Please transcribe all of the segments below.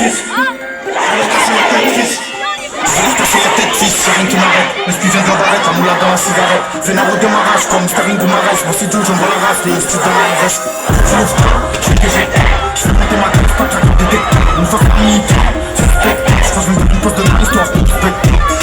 fils. Je vais casser la tête, fils. Je vais casser la tête, fils, y'a rien qui m'arrête. L'esprit vient de la barrette, la moula dans la cigarette. Vénard au démarrage, comme Starring de Marès. Moi c'est d'où j'envoie la race, les estis dans la rêche. Je fais que j'ai. Je fais monter ma tête, pas de traque détecteur. Une fois fini, suspect. Je crois que je me donne une pause de ma histoire, suspect.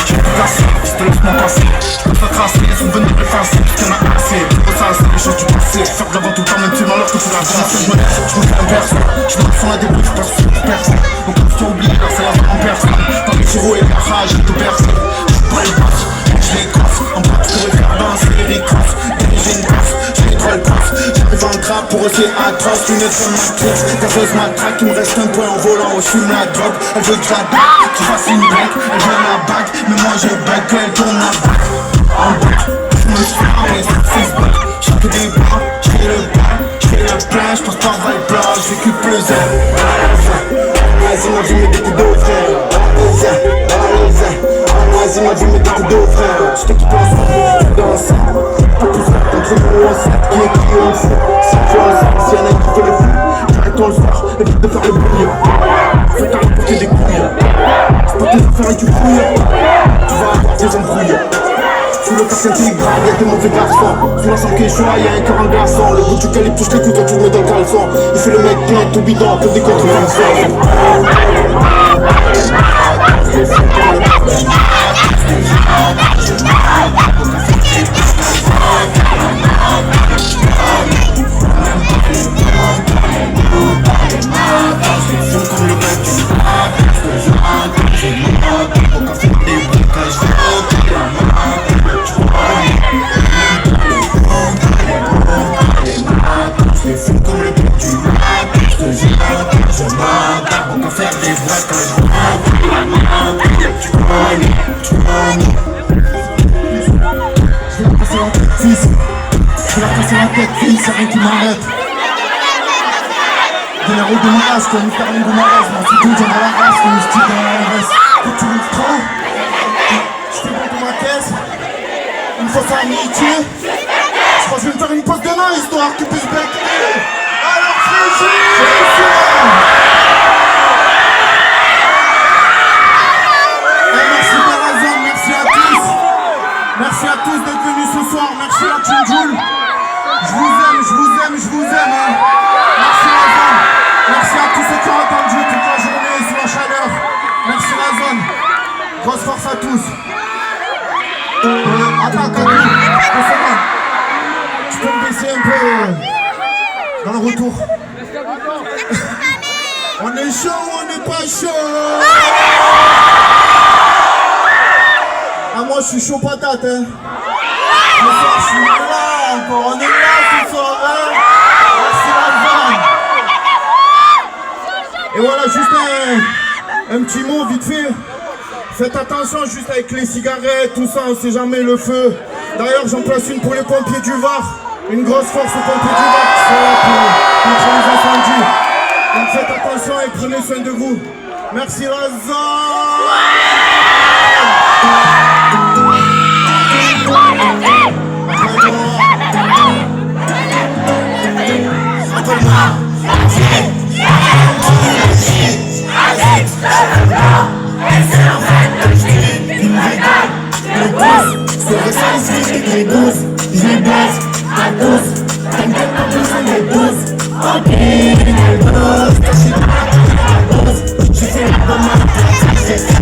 J'ai tout cassé, je te laisse m'en passer. Je peux pas tracer, les souvenirs effacés. T'en as assez, pour ça c'est les choses du passé. Faire de l'avant tout le temps, même si dans l'heure que tu l'as chassé. Je me fais un perso, je me sens la débrouille, je perce sur personne. Donc quand tu oublies, là c'est la fin en personne. Par les gyros et la rage, je te perce. Je suis pas les passes, je les casse. En bas tu pourrais faire danser les ricaces. Diriger une casse, j'ai les trolls casse. J'arrive en trap pour eux c'est atroce. Tu n'es pas matrice, gazeuse matraque. Il me reste un point en volant, oh j'fume la drogue. Elle veut que je la bague, tu fasses une break. Elle veut ma bague, mais moi je bug, elle tourne la bague. En bas, je me suis armé, c'est back. J'ai que des bras, j'fais le bain, j'fais le plein, j'passe par Valpla, j'récupère le zèle. Vas-y ma vie me dit que deux frères. Vas-y ma vie me dit que deux frères. J't'ai quitté en soirée, dans ça. Pas tout ça, entre nous en 7. Qui est qui on fout, c'est quoi ça. Si y'en a qui fait le fou, j'arrête on le soir, évite de faire le bruit. Fais ta pour tes couilles. C'est pas tes affaires et tu fouilles. Tu vas avoir des embrouilles. Sous le quartier intégral, y'a des mauvais garçons. Sous la chambre qui est chaud, y'a un cœur en glaçon. Le bout du calibre touche les coups, toi tu le mets dans le caleçon. Il fait le mec plein, tout bidon, que des contreventions. Y'a rien qui m'arrête. De la route de ma race, comme Starling de Marès. Moi c'est tout, j'en ai la race, comme le style dans la RS. Que tu veux trop, j'fais bon pour ma caisse. Une fois ça amitié. J'crois que je vais me faire une pause de main, histoire que tu puisses becquer. Alors Fréjus, merci Barazan, merci à tous. Merci à tous d'être venus ce soir, merci à Tchinjoul. Je vous aime, hein. Merci la zone. Merci à tous ceux qui ont attendu toute la journée sous la chaleur. Merci la zone. Grosse force à tous. Attends, tu peux me baisser un peu dans le retour. On est chaud ou on n'est pas chaud? Ah moi je suis chaud patate, hein. Ce soir je suis là encore, on est là ce soir, hein. Merci la zone. Et voilà, juste un petit mot vite fait. Faites attention juste avec les cigarettes, tout ça, on sait jamais le feu. D'ailleurs j'en place une pour les pompiers du Var. Une grosse force aux pompiers du Var qui sont là pour contre les incendies. Donc faites attention et prenez soin de vous. Merci la zone. Les 12, je les baisse à tous. T'inquiète pas besoin des 12. Ok, les 12, je suis pas la dose. Je fais la bonne main, c'est ça.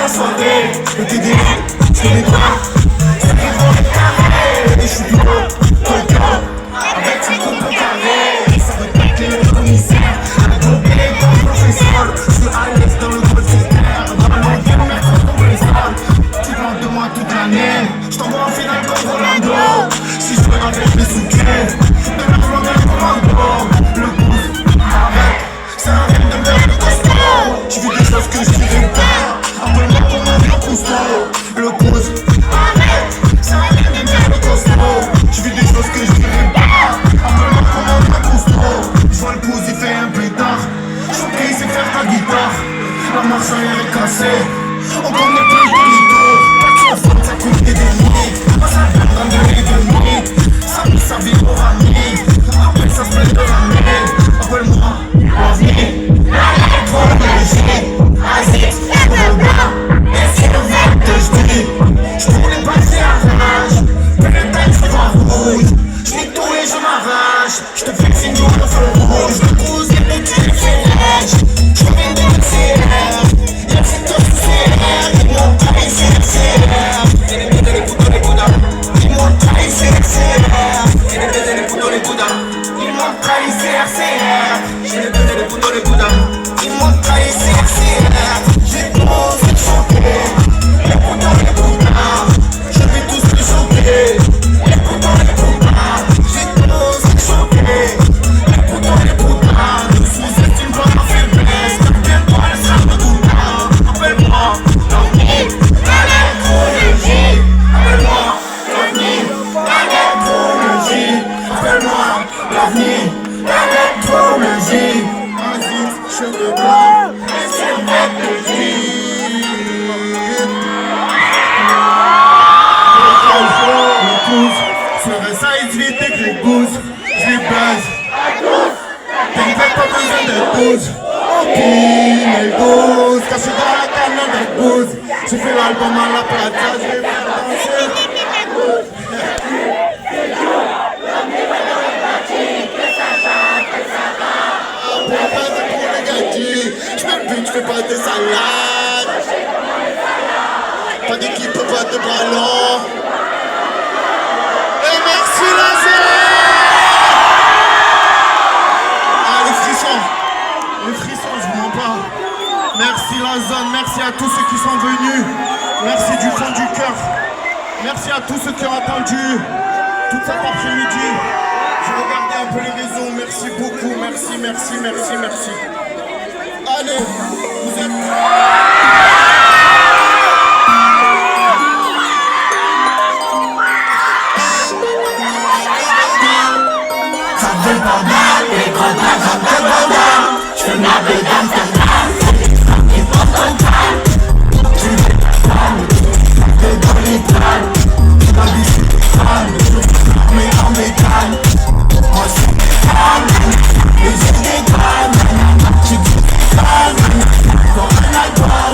soirée. Le TDI, je connais pas. C'est qui devant les carrés. Et je suis du haut, coquin. Avec son coupe au carré. Ça veut pas que le commissaire. La dope est dans le professeur. Je suis à l'aise dans le golf terre. Dans l'envers, mercredi comme les sols. Tu parles de moi toute l'année. Je t'envoie en finale comme Rolando. Si je veux avec mes souquets. De la flamme et le commando. Le pouce, arrête. C'est un rêve de merde de costaud. J'ai vu des choses que je dirais pas. Appelle-moi comme un vieux cousteau. Le pouce, arrête. C'est un rêve de merde de costaud. J'ai vu des choses que je dirais pas. Appelle-moi comme un vieux cousteau. Je vois le pouce, il fait un pétard. Je crois qu'il sait faire ta guitare. La marche arrière est cassée. On connaît plus de demi-tour. Pas de 60, ça coûte des demi. Moi ça vient dans de demi. Ça me servit pour ami. Après ça se plaît de ramener. Appelle-moi, l'avenir. Trop léger. Vas-y, lève le bras. Et c'est le vent que je dis. Je voulais passer à rage. Mais le temps je vois rouge. Je nique tout et je m'arrache. Je te fais signe au feu rouge. Je te pousse et puis tu l'excellèges. Je viens de l'excellère. Y'a c'est tout CR. Ils m'ont trahi, c'est l'excellère. C'est les bouddhas, les bouddhas, les bouddhas. Ils m'ont trahi, c'est l'excellère. C'est les bouddhas, les bouddhas, les bouddhas. Ils m'ont trahi, c'est RCR. J'ai les bouddhas, les bouddhas, les bouddhas. Ils m'ont trahi, c'est RCR. J'ai commencé à chanter. Les bouddhas, les bouddhas. Je vais tous les choquer. Les bouddhas, les bouddhas. J'ai commencé à chanter. Les bouddhas, les bouddhas. Ne sous-estime pas ma faiblesse. T'inquiète pas, laisse-la me bouddha. Appelle-moi l'avenir. L'électrologie. Appelle-moi l'avenir. L'électrologie. Appelle-moi l'avenir. L'électrologie. Aziz, cheveux blancs. C'est le mec de vie. Le pouce, sur ça il se vide des gris gousses. Je les buzz. T'inquiète pas besoin de 12. Ok, les 12. Caché dans la canne des 12. J'ai fait l'album à la plaza, je vais faire danser. Je fais pas de salade. Pas d'équipe, pas de ballon. Et merci la zone. Ah les frissons, je vous mens pas. Merci la zone, merci à tous ceux qui sont venus. Merci du fond du cœur. Merci à tous ceux qui ont attendu toute cet après-midi. J'ai regardé un peu les réseaux, merci beaucoup, merci. Allez, vous êtes Ça veut le bordel, les grands bras, ça veut le bordel. J'fais ma belle d'Amsterdam, c'est des femmes qui portent ton calme. Tu veux la femme, t'es dans l'étoile. Tu vas lui faire des femmes, mais en métal. Moi je suis des femmes, les yeux des femmes. Tu dis des femmes, pour un album.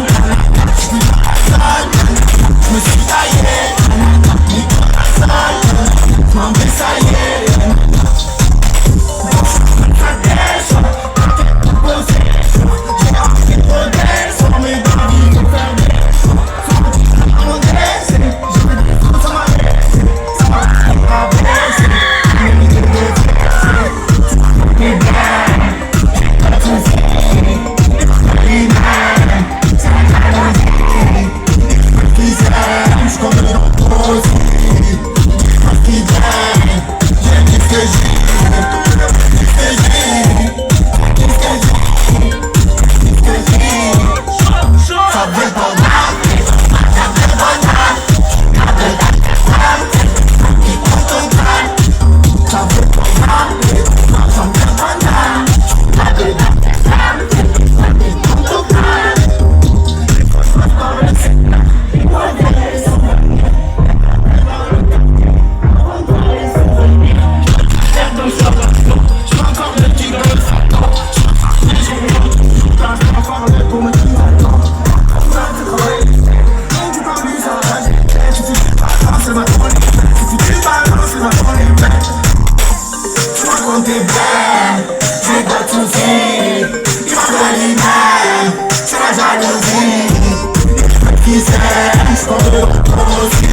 misère, j'pends de retour aussi.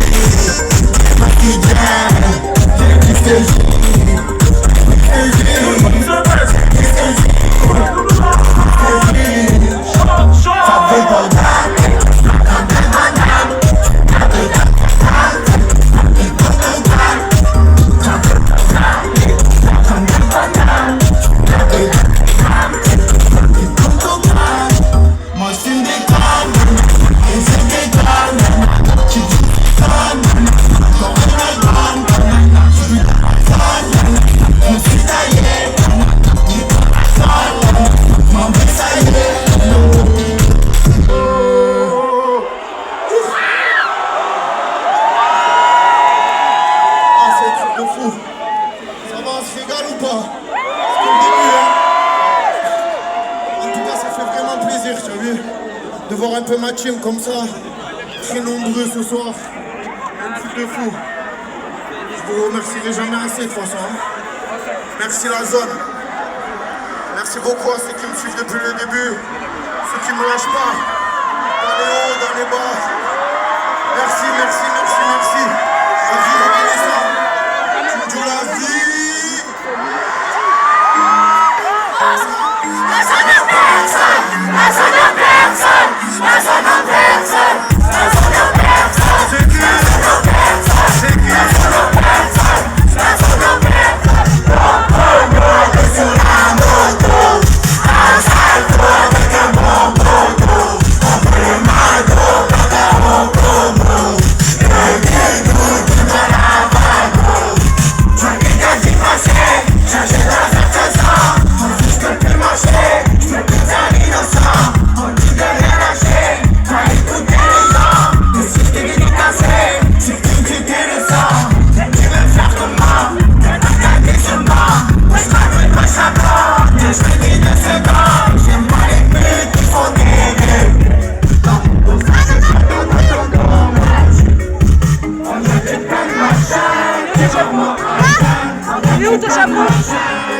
C'est moi qui gagne, j'ai dit ce que ça fait pas moi je fume des cannes, et c'est des cannes. J'ai dit cannes, quand on a cannes. Je suis canne, je me suis taillé. M'en vais ça y est. Ah, c'est un truc de fou. Ça va, on se régale ou pas? C'est le début, hein. En tout cas, ça fait vraiment plaisir, tu as vu, de voir un peu ma team comme ça, très nombreux ce soir. Un truc de fou. Je vous remercierai jamais assez de toute façon. Hein. Merci la zone. Merci beaucoup à ceux qui me suivent depuis le début, ceux qui ne me lâchent pas, dans les hauts, dans les bas. Merci, merci, merci, merci. La vie reconnaissant. Tu me dis la vie. Il est où ton chapeau?